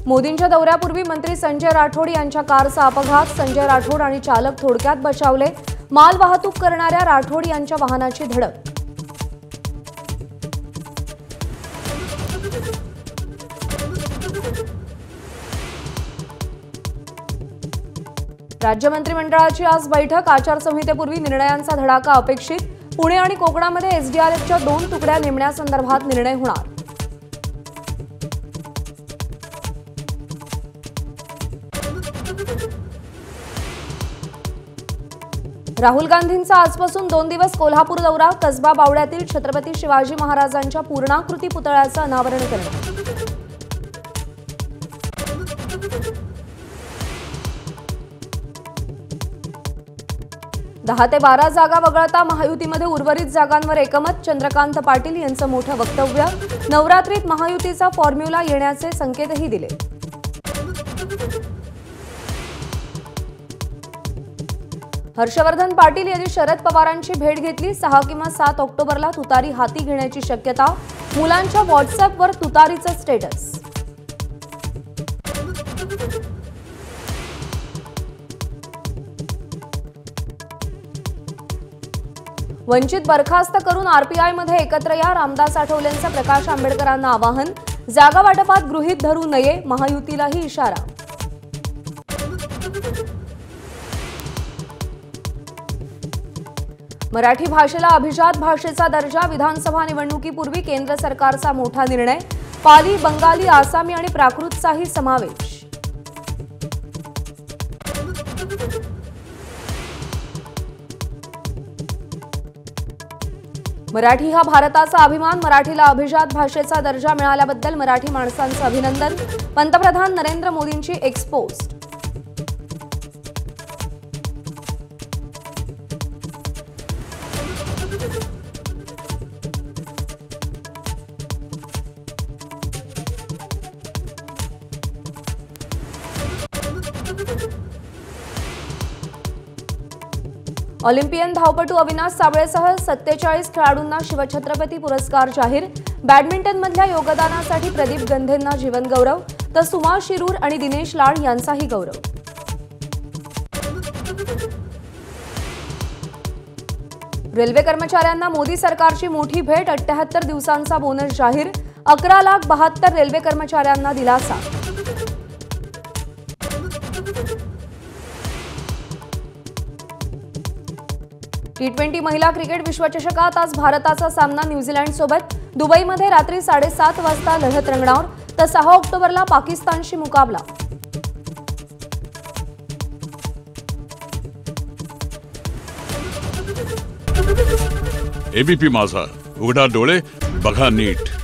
मोदींच्या दौऱ्यापूर्वी मंत्री संजय राठोड यांच्या कारचा अपघात। संजय राठोड आणि चालक थोडक्यात बचावले। माल वाहतूक करणाऱ्या राठोड यांच्या वाहनाची धडक। राज्य मंत्रिमंडळाची आज बैठक। आचारसंहितेपूर्वी निर्णयांचा धडाका अपेक्षित। पुणे आणि कोकणामध्ये एसडीआरएफच्या 2 तुकड्या नेमण्यासंदर्भात निर्णय होणार। राहुल गांधींचा आजपासून 2 दिवस कोल्हापूर दौरा। कसबा बावड्यातील छत्रपती शिवाजी महाराजांच्या पूर्णाकृती पुतळ्याचं अनावरण करण्यात। 10 ते 12 जागा वगळता महायुतीमध्ये उर्वरित जागांवर एकमत। चंद्रकांत पाटील यांचं मोठं वक्तव्य। नवरात्रीत महायुतीचा फॉर्म्युला येण्याचे संकेतही दिले। हर्षवर्धन पाटील यांनी शरद पवारांची भेट घेतली। 6 किंवा 7 ऑक्टोबरला तुतारी हाती घेण्याची शक्यता। मुलांच्या व्हॉट्सअॅपवर तुतारीचं स्टेटस। वंचित बरखास्त करून आरपीआयमध्ये एकत्र या। रामदास आठवलेंचं प्रकाश आंबेडकरांना आवाहन। जागा वाटपात गृहीत धरू नये, महायुतीलाही इशारा। मराठी भाषेला अभिजात भाषेचा दर्जा। विधानसभा निवडणुकीपूर्वी केंद्र सरकारचा मोठा निर्णय। पाली, बंगाली, आसामी आणि प्राकृतचाही समावेश। मराठी हा भारताचा अभिमान। मराठीला अभिजात भाषेचा दर्जा मिळाल्याबद्दल मराठी माणसांचं अभिनंदन। पंतप्रधान नरेंद्र मोदींची एक्सपोस्ट। ऑलिम्पियन धावपटू अविनाश साबळेसह 47 खेळाडूंना शिवछत्रपती पुरस्कार जाहीर। बॅडमिंटनमधल्या योगदानासाठी प्रदीप गंधेंना जीवनगौरव, तर सुमा शिरूर आणि दिनेश लाड यांचाही गौरव। रेल्वे कर्मचाऱ्यांना मोदी सरकारची मोठी भेट। 78 दिवसांचा बोनस जाहीर। 11,72,000 रेल्वे कर्मचाऱ्यांना दिलासा। T20 महिला क्रिकेट विश्वचषकात आज भारताचा सामना न्यूझीलंडसोबत। दुबईमध्ये रात्री 7:30 वाजता लढत रंगणार, तर 6 ऑक्टोबरला पाकिस्तानशी मुकाबला। एबीपी माझा, उघडा डोळे बघा नीट।